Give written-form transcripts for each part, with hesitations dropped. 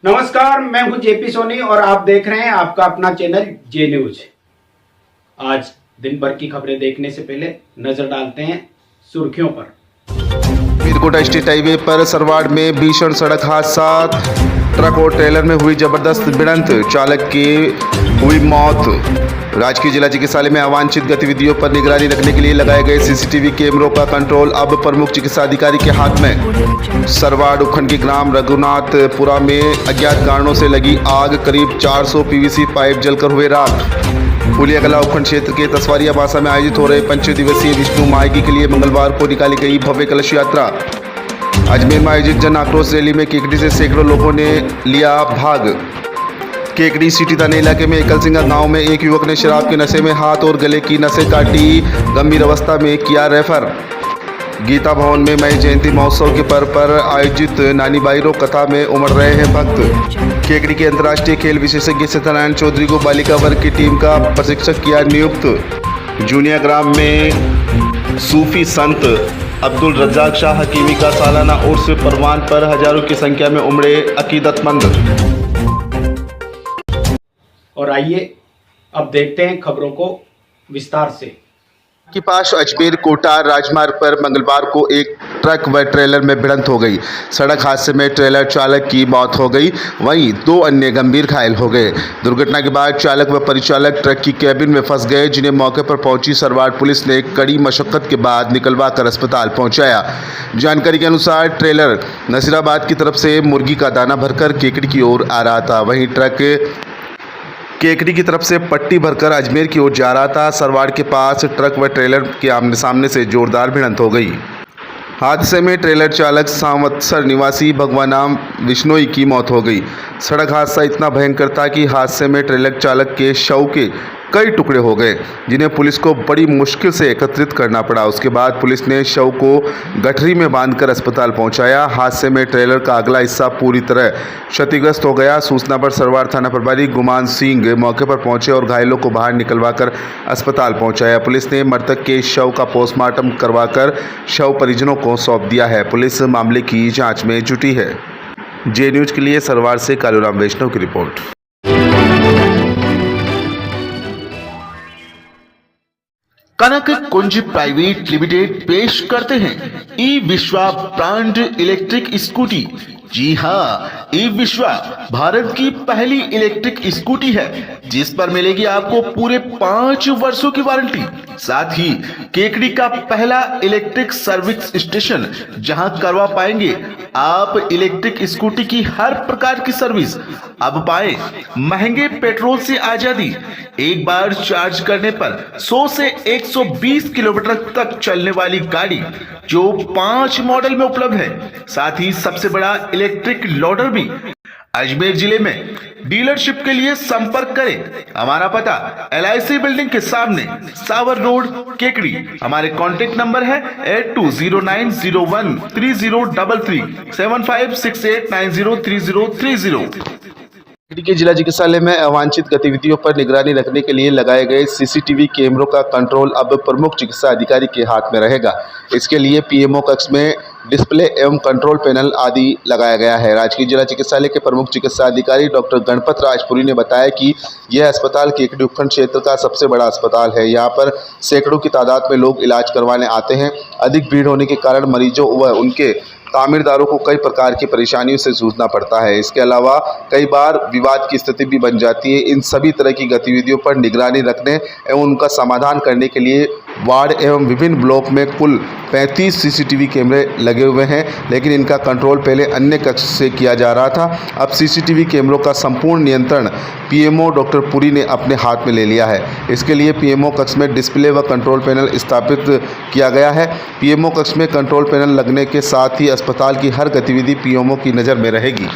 नमस्कार, मैं हूं जेपी सोनी और आप देख रहे हैं आपका अपना चैनल जे न्यूज। आज दिन भर की खबरें देखने से पहले नजर डालते हैं सुर्खियों पर। मीरकोट स्टेट हाईवे पर सरवाड़ में भीषण सड़क हादसा, ट्रक और ट्रेलर में हुई जबरदस्त भिड़ंत, चालक की हुई मौत। राजकीय जिला चिकित्सालय में अवांछित गतिविधियों पर निगरानी रखने के लिए लगाए गए सीसीटीवी कैमरों का कंट्रोल अब प्रमुख चिकित्सा अधिकारी के हाथ में। सरवाड़ उपखंड के ग्राम रघुनाथपुरा में अज्ञात कारणों से लगी आग, करीब 400 पीवीसी पाइप जलकर हुए राख। पुलियाकला उपखंड क्षेत्र के तसवारिया बासा में आयोजित हो रहे 5 दिवसीय विष्णु मायगी के लिए मंगलवार को निकाली गई भव्य कलश यात्रा। अजमेर में आयोजित जन आक्रोश रैली में केकड़ी से सैकड़ों लोगों ने लिया भाग। केकड़ी सिटी थाने इलाके में एकलसिंगा गांव में एक युवक ने शराब के नशे में हाथ और गले की नसें काटी, गंभीर अवस्था में किया रेफर। गीता भवन में मई जयंती महोत्सव के पर्व पर आयोजित नानी बाईरो कथा में उमड़ रहे हैं भक्त। केकड़ी के अंतर्राष्ट्रीय खेल विशेषज्ञ सत्यनारायण चौधरी को बालिका वर्ग की टीम का प्रशिक्षक किया नियुक्त। जूनिया ग्राम में सूफी संत अब्दुल रज्जाक शाह हकीमी का सालाना उर्स परवान पर हजारों की संख्या में उमड़े अकीदतमंद। और आइए अब देखते हैं खबरों को विस्तार से। के पास अजमेर कोटा राजमार्ग पर मंगलवार को एक ट्रक व ट्रेलर में भिड़ंत हो गई। सड़क हादसे में ट्रेलर चालक की मौत हो गई, वहीं 2 अन्य गंभीर घायल हो गए। दुर्घटना के बाद चालक व परिचालक ट्रक की कैबिन में फंस गए, जिन्हें मौके पर पहुंची सरवाड़ पुलिस ने कड़ी मशक्कत के बाद निकलवा कर अस्पताल पहुंचाया। जानकारी के अनुसार ट्रेलर नसीराबाद की तरफ से मुर्गी का दाना भरकर केकड़ी की ओर आ रहा था, वहीं ट्रक केकड़ी की तरफ से पट्टी भरकर अजमेर की ओर जा रहा था। सरवाड़ के पास ट्रक व ट्रेलर के आमने सामने से जोरदार भिड़ंत हो गई। हादसे में ट्रेलर चालक सांवत्सर निवासी भगवानाम विश्नोई की मौत हो गई। सड़क हादसा इतना भयंकर था कि हादसे में ट्रेलर चालक के शव के कई टुकड़े हो गए, जिन्हें पुलिस को बड़ी मुश्किल से एकत्रित करना पड़ा। उसके बाद पुलिस ने शव को गठरी में बांधकर अस्पताल पहुंचाया। हादसे में ट्रेलर का अगला हिस्सा पूरी तरह क्षतिग्रस्त हो गया। सूचना पर सरवाड़ थाना प्रभारी गुमान सिंह मौके पर पहुंचे और घायलों को बाहर निकलवाकर अस्पताल पहुंचाया। पुलिस ने मृतक के शव का पोस्टमार्टम करवाकर शव परिजनों को सौंप दिया है। पुलिस मामले की जाँच में जुटी है। जे न्यूज के लिए सरवाड़ से कालूराम वैष्णव की रिपोर्ट। कनक कुंज प्राइवेट लिमिटेड पेश करते हैं ई विश्वा ब्रांड इलेक्ट्रिक स्कूटी। जी हाँ, ई विश्वा भारत की पहली इलेक्ट्रिक स्कूटी है, जिस पर मिलेगी आपको पूरे 5 वर्षों की वारंटी। साथ ही केकड़ी का पहला इलेक्ट्रिक सर्विस स्टेशन, जहां करवा पाएंगे आप इलेक्ट्रिक स्कूटी की हर प्रकार की सर्विस। अब पाए महंगे पेट्रोल से आजादी। एक बार चार्ज करने पर 100 से 120 किलोमीटर तक चलने वाली गाड़ी, जो 5 मॉडल में उपलब्ध है। साथ ही सबसे बड़ा इलेक्ट्रिक लोडर भी। अजमेर जिले में डीलरशिप के लिए संपर्क करें। हमारा पता LIC बिल्डिंग के सामने, सावर रोड, केकड़ी। हमारे कॉन्टेक्ट नंबर है 8209013033 7568903030। केकड़ी के जिला चिकित्सालय में अवांछित गतिविधियों पर निगरानी रखने के लिए लगाए गए सीसीटीवी कैमरों का कंट्रोल अब प्रमुख चिकित्सा अधिकारी के हाथ में रहेगा। इसके लिए PMO कक्ष में डिस्प्ले एवं कंट्रोल पैनल आदि लगाया गया है। राजकीय जिला चिकित्सालय के प्रमुख चिकित्सा अधिकारी डॉक्टर गणपत राजपुरी ने बताया कि यह अस्पताल केकड़ी उपखंड क्षेत्र का सबसे बड़ा अस्पताल है। यहाँ पर सैकड़ों की तादाद में लोग इलाज करवाने आते हैं। अधिक भीड़ होने के कारण मरीजों व उनके तामीरदारों को कई प्रकार की परेशानियों से जूझना पड़ता है। इसके अलावा कई बार विवाद की स्थिति भी बन जाती है। इन सभी तरह की गतिविधियों पर निगरानी रखने एवं उनका समाधान करने के लिए वार्ड एवं विभिन्न ब्लॉक में कुल 35 सीसीटीवी कैमरे लगे हुए हैं, लेकिन इनका कंट्रोल पहले अन्य कक्ष से किया जा रहा था। अब सीसीटीवी कैमरों का संपूर्ण नियंत्रण PMO डॉक्टर पुरी ने अपने हाथ में ले लिया है। इसके लिए PMO कक्ष में डिस्प्ले व कंट्रोल पैनल स्थापित किया गया है। PMO कक्ष में कंट्रोल पैनल लगने के साथ ही अस्पताल की हर गतिविधि PMO की नज़र में रहेगी।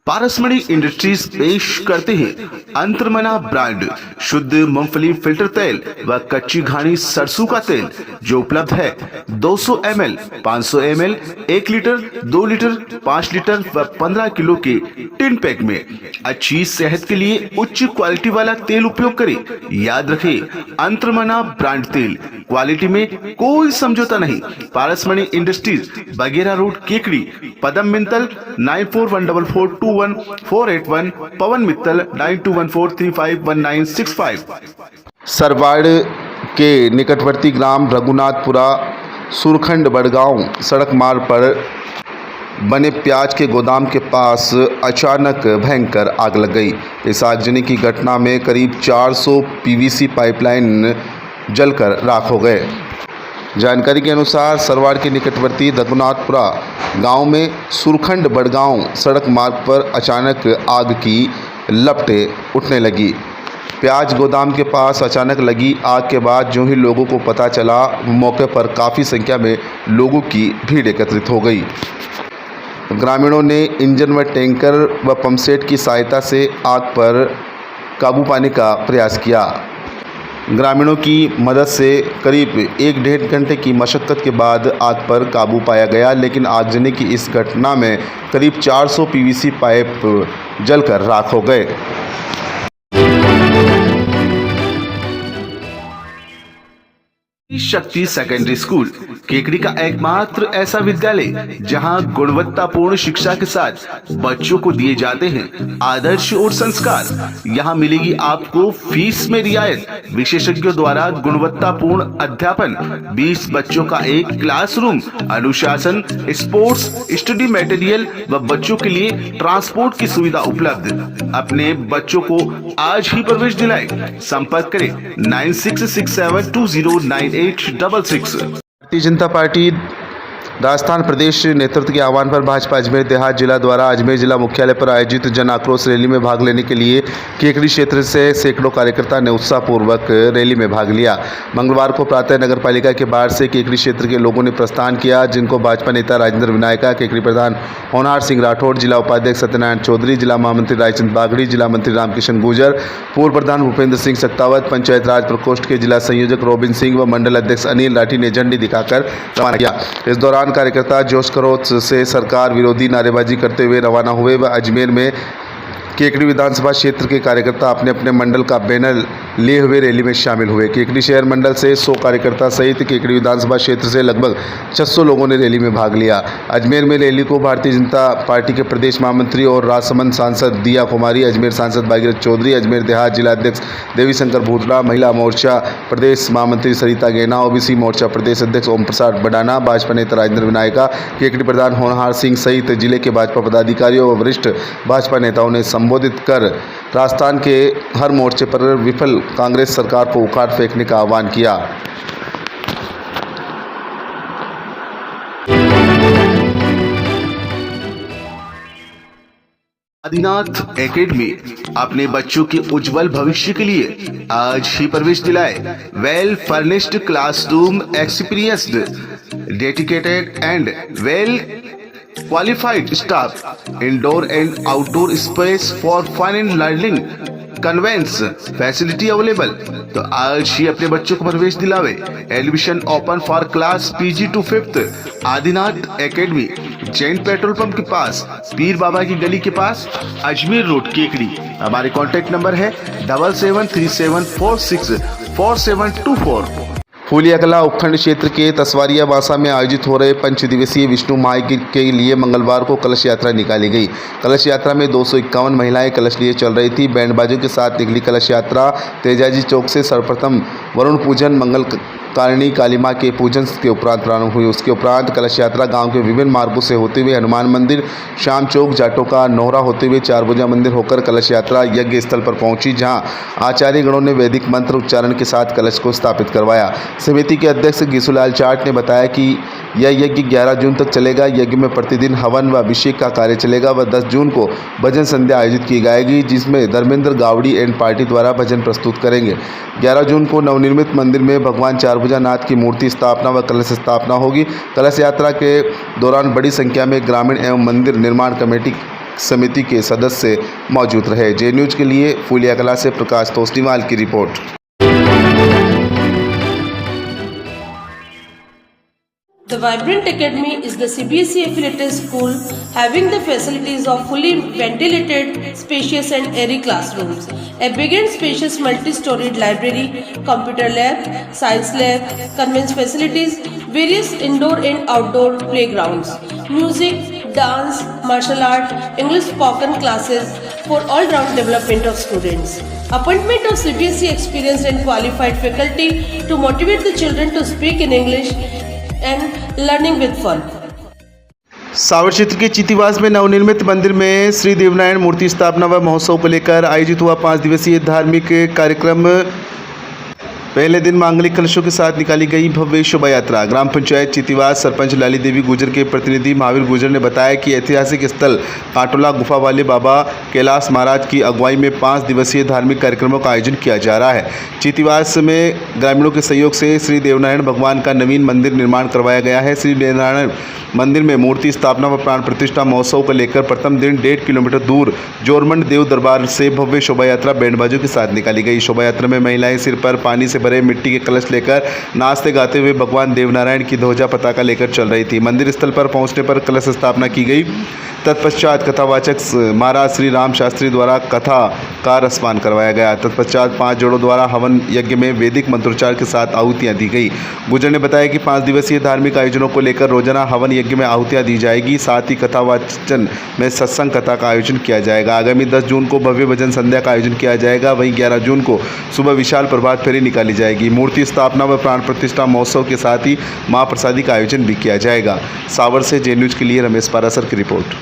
पारसमणि इंडस्ट्रीज पेश करते हैं अंतर्मना ब्रांड शुद्ध मूंगफली फिल्टर तेल व कच्ची घानी सरसों का तेल जो उपलब्ध है 200 ml, 500 ml, 1 litre, 2 litre, 5 litre व 15 किलो के टिन पैक में। अच्छी सेहत के लिए उच्च क्वालिटी वाला तेल उपयोग करें। याद रखें, अंतर्मना ब्रांड तेल, क्वालिटी में कोई समझौता नहीं। पारसमणि इंडस्ट्रीज, बगेरा रोड, केकड़ी। पदम मित्तल 9414421481, पवन मित्तल 9214351965। सरवाड़ के निकटवर्ती ग्राम रघुनाथपुरा सुरखंड बड़गांव सड़क मार्ग पर बने प्याज के गोदाम के पास अचानक भयंकर आग लग गई। इस आगजनी की घटना में करीब 400 पीवीसी पाइपलाइन जलकर राख हो गए। जानकारी के अनुसार सरवाड़ के निकटवर्ती रघुनाथपुरा गांव में सुरखंड बड़गांव सड़क मार्ग पर अचानक आग की लपटें उठने लगी। प्याज गोदाम के पास अचानक लगी आग के बाद जो ही लोगों को पता चला, मौके पर काफ़ी संख्या में लोगों की भीड़ एकत्रित हो गई। ग्रामीणों ने इंजन व टैंकर व पंपसेट की सहायता से आग पर काबू पाने का प्रयास किया। ग्रामीणों की मदद से करीब 1-1.5 घंटे की मशक्क़त के बाद आग पर काबू पाया गया, लेकिन आगजनी की इस घटना में करीब 400 पीवीसी पाइप जलकर राख हो गए। शक्ति सेकेंडरी स्कूल केकड़ी का एकमात्र ऐसा विद्यालय जहां गुणवत्तापूर्ण शिक्षा के साथ बच्चों को दिए जाते हैं आदर्श और संस्कार। यहां मिलेगी आपको फीस में रियायत, विशेषज्ञों द्वारा गुणवत्तापूर्ण अध्यापन, 20 बच्चों का एक क्लासरूम, अनुशासन, स्पोर्ट्स, स्टडी मटेरियल व बच्चों के लिए ट्रांसपोर्ट की सुविधा उपलब्ध। अपने बच्चों को आज ही प्रवेश दिलाएं। संपर्क करें 9667209866। भारतीय जनता पार्टी राजस्थान प्रदेश नेतृत्व के आह्वान पर भाजपा अजमेर देहात जिला द्वारा अजमेर जिला मुख्यालय पर आयोजित जन आक्रोश रैली में भाग लेने के लिए केकड़ी क्षेत्र से सैकड़ों कार्यकर्ता ने उत्साहपूर्वक रैली में भाग लिया। मंगलवार को प्रातः नगर पालिका के बाहर से केकड़ी क्षेत्र के लोगों ने प्रस्थान किया, जिनको भाजपा नेता राजेंद्र विनायका, केकड़ी प्रधान होनहार सिंह राठौड़, जिला उपाध्यक्ष सत्यनारायण चौधरी, जिला महामंत्री रायचंद बागड़ी, जिला मंत्री रामकिशन गुर्जर, पूर्व प्रधान भूपेंद्र सिंह सक्तावत, पंचायत राज प्रकोष्ठ के जिला संयोजक रोबिन सिंह व मंडल अध्यक्ष अनिल राठी ने झंडी दिखाकर रवाना किया। इस दौरान कार्यकर्ता जोश खरोच से सरकार विरोधी नारेबाजी करते हुए रवाना हुए व अजमेर में केकड़ी विधानसभा क्षेत्र के कार्यकर्ता अपने अपने मंडल का बैनर लिए हुए रैली में शामिल हुए। केकड़ी शहर मंडल से 100 कार्यकर्ता सहित केकड़ी विधानसभा क्षेत्र से लगभग 600 लोगों ने रैली में भाग लिया। अजमेर में रैली को भारतीय जनता पार्टी के प्रदेश महामंत्री और राजसमंद सांसद दिया कुमारी, अजमेर सांसद भागीरथ चौधरी, अजमेर देहात जिला अध्यक्ष देवी शंकर भूतड़ा, महिला मोर्चा प्रदेश महामंत्री सरिता गैना, ओबीसी मोर्चा प्रदेश अध्यक्ष ओम प्रसाद बडाना, भाजपा नेता राजेंद्र विनायका, केकड़ी प्रधान होनहार सिंह सहित जिले के भाजपा पदाधिकारियों व वरिष्ठ भाजपा नेताओं ने संबोधित कर राजस्थान के हर मोर्चे पर विफल कांग्रेस सरकार को उखाड़ फेंकने का आह्वान किया। आदिनाथ एकेडमी अपने बच्चों के उज्जवल भविष्य के लिए आज ही प्रवेश दिलाए। Well furnished classroom, experienced, dedicated and well qualified staff, indoor and outdoor space for fun and learning, conveyance facility available। तो आज ही अपने बच्चों को प्रवेश दिलावे। Admission open for class PG to 5th। Adinath academy, Jain petrol pump के पास, पीर बाबा की गली के पास, अजमेर रोड, केकड़ी। हमारे कॉन्टेक्ट नंबर है 7737464724। फूलिया कला उपखंड क्षेत्र के तसवारिया बासा में आयोजित हो रहे 5 दिवसीय विष्णु महायज्ञ के लिए मंगलवार को कलश यात्रा निकाली गई। कलश यात्रा में 251 महिलाएं कलश लिए चल रही थी। बैंड बाजों के साथ निकली कलश यात्रा तेजाजी चौक से सर्वप्रथम वरुण पूजन, मंगल कारिणी काली मां के पूजन के उपरांत प्रारंभ हुई। उसके उपरांत कलश यात्रा गांव के विभिन्न मार्गों से होते हुए हनुमान मंदिर, श्याम चौक, जाटों का नोहरा होते हुए चारभुजा मंदिर होकर कलश यात्रा यज्ञ स्थल पर पहुंची, जहां आचार्य गणों ने वैदिक मंत्र उच्चारण के साथ कलश को स्थापित करवाया। समिति के अध्यक्ष गीसूलाल चाट ने बताया कि यह यज्ञ 11 जून तक चलेगा। यज्ञ में प्रतिदिन हवन व अभिषेक का कार्य चलेगा व 10 जून को भजन संध्या आयोजित की जाएगी, जिसमें धर्मेंद्र गावड़ी एंड पार्टी द्वारा भजन प्रस्तुत करेंगे। 11 जून को नवनिर्मित मंदिर में भगवान चारभुजा नाथ की मूर्ति स्थापना व कलश स्थापना होगी। कलश यात्रा के दौरान बड़ी संख्या में ग्रामीण एवं मंदिर निर्माण कमेटी समिति के सदस्य मौजूद रहे। जे न्यूज़ के लिए फूलिया कला से प्रकाश तोस्नीवाल की report. The Vibrant Academy is the CBSE affiliated school having the facilities of fully ventilated, spacious and airy classrooms, a big and spacious multi-storied library, computer lab, science lab, convents facilities, various indoor and outdoor playgrounds, music, dance, martial art, English spoken classes for all-round development of students. Appointment of CBSE experienced and qualified faculty to motivate the children to speak in English and learning with fun. सावर क्षेत्र के चीतीवास में नवनिर्मित मंदिर में श्री देवनारायण मूर्ति स्थापना व महोत्सव को लेकर आयोजित हुआ 5 दिवसीय धार्मिक कार्यक्रम। पहले दिन मांगलिक कलशों के साथ निकाली गई भव्य शोभा यात्रा। ग्राम पंचायत चीतीवास सरपंच लाली देवी गुजर के प्रतिनिधि महावीर गुजर ने बताया कि ऐतिहासिक स्थल काटोला गुफा वाले बाबा कैलाश महाराज की अगुवाई में 5 दिवसीय धार्मिक कार्यक्रमों का आयोजन किया जा रहा है। चीतीवास में ग्रामीणों के सहयोग से श्री देवनारायण भगवान का नवीन मंदिर निर्माण करवाया गया है। श्री देवनारायण मंदिर में मूर्ति स्थापना व प्राण प्रतिष्ठा महोत्सव को लेकर प्रथम दिन 1.5 किलोमीटर दूर जोरमंड देव दरबार से भव्य शोभा यात्रा बैंडबाजों के साथ निकाली गई। शोभा यात्रा में महिलाएं सिर पर पानी से भरे मिट्टी के कलश लेकर नाचते गाते हुए भगवान देवनारायण की ध्वजा पताका लेकर चल रही थी। मंदिर स्थल पर पहुंचने पर कलश स्थापना की गई। तत्पश्चात कथावाचक महाराज श्री राम शास्त्री द्वारा कथा का रसपान करवाया गया। तत्पश्चात 5 जोड़ों द्वारा हवन यज्ञ में वैदिक मंत्रोच्चार के साथ आहुतियां दी गई। गुजर ने बताया कि 5 दिवसीय धार्मिक आयोजनों को लेकर रोजाना हवन यज्ञ में आहुतियां दी जाएगी। साथ ही कथावाचन में सत्संग कथा का आयोजन किया जाएगा। आगामी 10 जून को भव्य भजन संध्या का आयोजन किया जाएगा। वहीं 11 जून को सुबह विशाल प्रभात फेरी निकाली जाएगी। मूर्ति स्थापना व प्राण प्रतिष्ठा महोत्सव के साथ ही महाप्रसादी का आयोजन भी किया जाएगा। सावर से जे न्यूज़ के लिए रमेश पारासर की रिपोर्ट।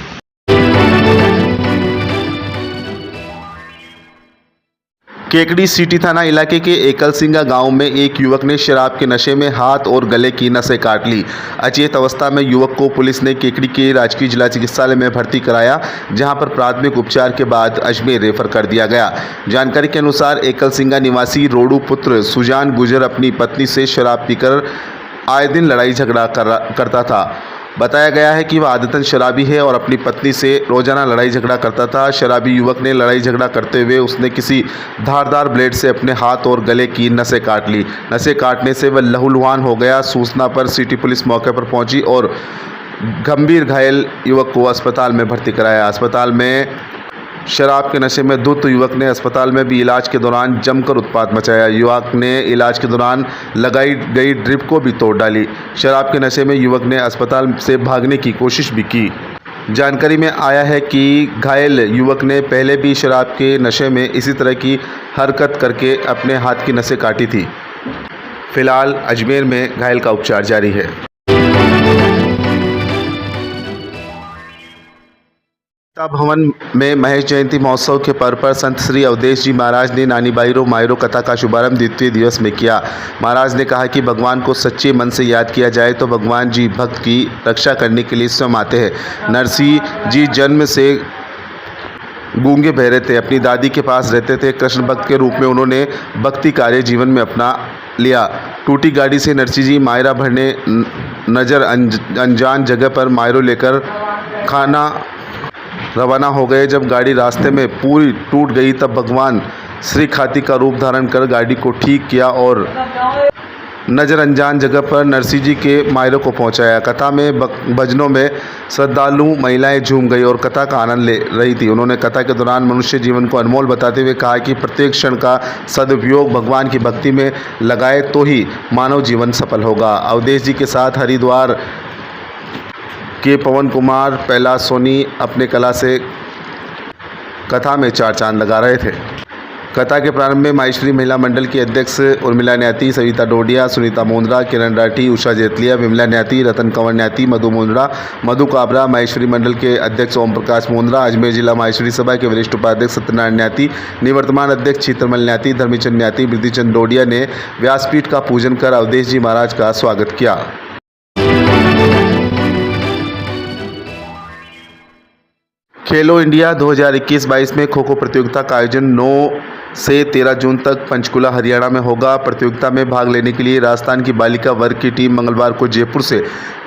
केकड़ी सिटी थाना इलाके के एकलसिंगा गांव में एक युवक ने शराब के नशे में हाथ और गले की नसें काट ली। अचेत अवस्था में युवक को पुलिस ने केकड़ी के राजकीय जिला चिकित्सालय में भर्ती कराया, जहां पर प्राथमिक उपचार के बाद अजमेर रेफर कर दिया गया। जानकारी के अनुसार एकलसिंगा निवासी रोडू पुत्र सुजान गुजर अपनी पत्नी से शराब पीकर आए दिन लड़ाई झगड़ा करता था। बताया गया है कि वह आदतन शराबी है और अपनी पत्नी से रोजाना लड़ाई झगड़ा करता था। शराबी युवक ने लड़ाई झगड़ा करते हुए उसने किसी धारदार ब्लेड से अपने हाथ और गले की नसें काट ली। नसें काटने से वह लहूलुहान हो गया। सूचना पर सिटी पुलिस मौके पर पहुंची और गंभीर घायल युवक को अस्पताल में भर्ती कराया। अस्पताल में शराब के नशे में धुत युवक ने अस्पताल में भी इलाज के दौरान जमकर उत्पात मचाया। युवक ने इलाज के दौरान लगाई गई ड्रिप को भी तोड़ डाली। शराब के नशे में युवक ने अस्पताल से भागने की कोशिश भी की। जानकारी में आया है कि घायल युवक ने पहले भी शराब के नशे में इसी तरह की हरकत करके अपने हाथ की नसें काटी थी। फिलहाल अजमेर में घायल का उपचार जारी है। भवन में महेश जयंती महोत्सव के पर्व पर संत श्री अवधेश जी महाराज ने नानी बाईरो मायरो कथा का शुभारंभ द्वितीय दिवस में किया। महाराज ने कहा कि भगवान को सच्चे मन से याद किया जाए तो भगवान जी भक्त की रक्षा करने के लिए स्वयं आते हैं। नरसिंह जी जन्म से गूंगे बहरे थे, अपनी दादी के पास रहते थे। कृष्ण भक्त के रूप में उन्होंने भक्ति कार्य जीवन में अपना लिया। टूटी गाड़ी से नरसिंह जी मायरा भरने नजर अनजान जगह पर मायरो लेकर खाना रवाना हो गए। जब गाड़ी रास्ते में पूरी टूट गई तब भगवान श्री खाती का रूप धारण कर गाड़ी को ठीक किया और नजर अनजान जगह पर नरसिंह जी के मायरों को पहुंचाया। कथा में भजनों में श्रद्धालु महिलाएं झूम गई और कथा का आनंद ले रही थी। उन्होंने कथा के दौरान मनुष्य जीवन को अनमोल बताते हुए कहा कि प्रत्येक क्षण का सदुपयोग भगवान की भक्ति में लगाए तो ही मानव जीवन सफल होगा। अवधेश जी के साथ हरिद्वार के पवन कुमार पहला सोनी अपने कला से कथा में 4 चांद लगा रहे थे। कथा के प्रारंभ में माहेश्वरी महिला मंडल की अध्यक्ष उर्मिला न्याती, सविता डोडिया, सुनीता मोंद्रा, किरण राठी, उषा जेतलिया, विमला न्याती, रतन कंवर न्याती, मधु मोंद्रा, मधु काबरा, माहेश्वरी मंडल के अध्यक्ष ओम प्रकाश मोंद्रा, अजमेर जिला माहेश्वरी सभा के वरिष्ठ उपाध्यक्ष सत्यनारायण न्याती, निवर्तमान अध्यक्ष चित्रमल न्याती, धर्मीचंद न्याती, वृद्धिचंद डोडिया ने व्यासपीठ का पूजन कर अवधेश जी महाराज का स्वागत किया। खेलो इंडिया 2021-22 में खो खो प्रतियोगिता का आयोजन 9 से 13 जून तक पंचकुला हरियाणा में होगा। प्रतियोगिता में भाग लेने के लिए राजस्थान की बालिका वर्ग की टीम मंगलवार को जयपुर से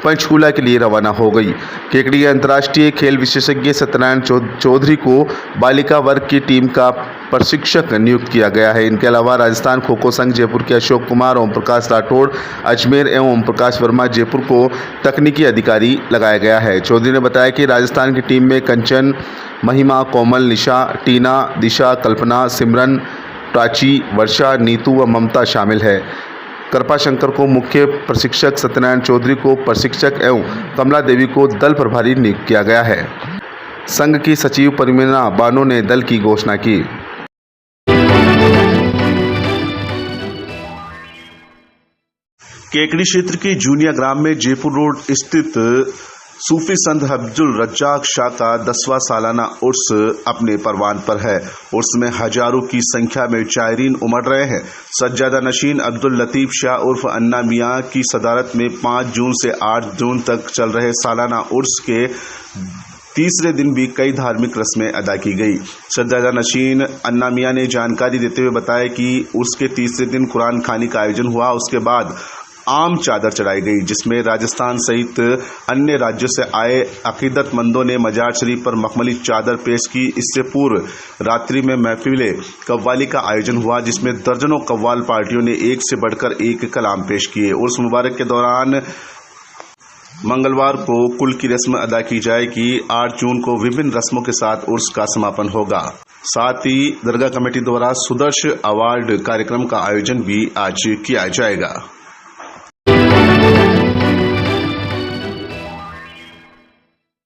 पंचकूला के लिए रवाना हो गई। केकड़ी अंतर्राष्ट्रीय खेल विशेषज्ञ सत्यनारायण चौधरी को बालिका वर्ग की टीम का प्रशिक्षक नियुक्त किया गया है। इनके अलावा राजस्थान खो खो संघ जयपुर के अशोक कुमार, ओम प्रकाश राठौड़ अजमेर एवं ओम प्रकाश वर्मा जयपुर को तकनीकी अधिकारी लगाया गया है। चौधरी ने बताया कि राजस्थान की टीम में कंचन, महिमा, कोमल, निशा, टीना, दिशा, कल्पना, सिमरन, प्राची, वर्षा, नीतू व ममता शामिल है। कृपाशंकर को मुख्य प्रशिक्षक, सत्यनारायण चौधरी को प्रशिक्षक एवं कमला देवी को दल प्रभारी नियुक्त किया गया है। संघ की सचिव परिमीना बानो ने दल की घोषणा की। केकड़ी क्षेत्र के जूनिया ग्राम में जयपुर रोड स्थित सूफी संत अब्दुल रज्जाक शाह का 10वां सालाना उर्स अपने परवान पर है। उर्स में हजारों की संख्या में शायरीन उमड़ रहे हैं। सज्जादा नशीन अब्दुल लतीफ शाह उर्फ अन्ना मियाँ की सदारत में 5 जून से 8 जून तक चल रहे सालाना उर्स के तीसरे दिन भी कई धार्मिक रस्में अदा की गई। सज्जादा नशीन अन्ना मियाँ ने जानकारी देते हुए बताया कि उर्स के तीसरे दिन कुरान खानी का आयोजन हुआ। उसके बाद आम चादर चढ़ाई गई, जिसमें राजस्थान सहित अन्य राज्यों से आए अकीदतमंदों ने मजार शरीफ पर मखमली चादर पेश की। इससे पूर्व रात्रि में महफिले कव्वाली का आयोजन हुआ, जिसमें दर्जनों कव्वाल पार्टियों ने एक से बढ़कर एक कलाम पेश किए। उर्स मुबारक के दौरान मंगलवार को कुल की रस्म अदा की जाएगी। 8 जून को विभिन्न रस्मों के साथ उर्स का समापन होगा। साथ ही दरगाह कमेटी द्वारा सुदर्श अवार्ड कार्यक्रम का आयोजन भी आज किया जाएगा।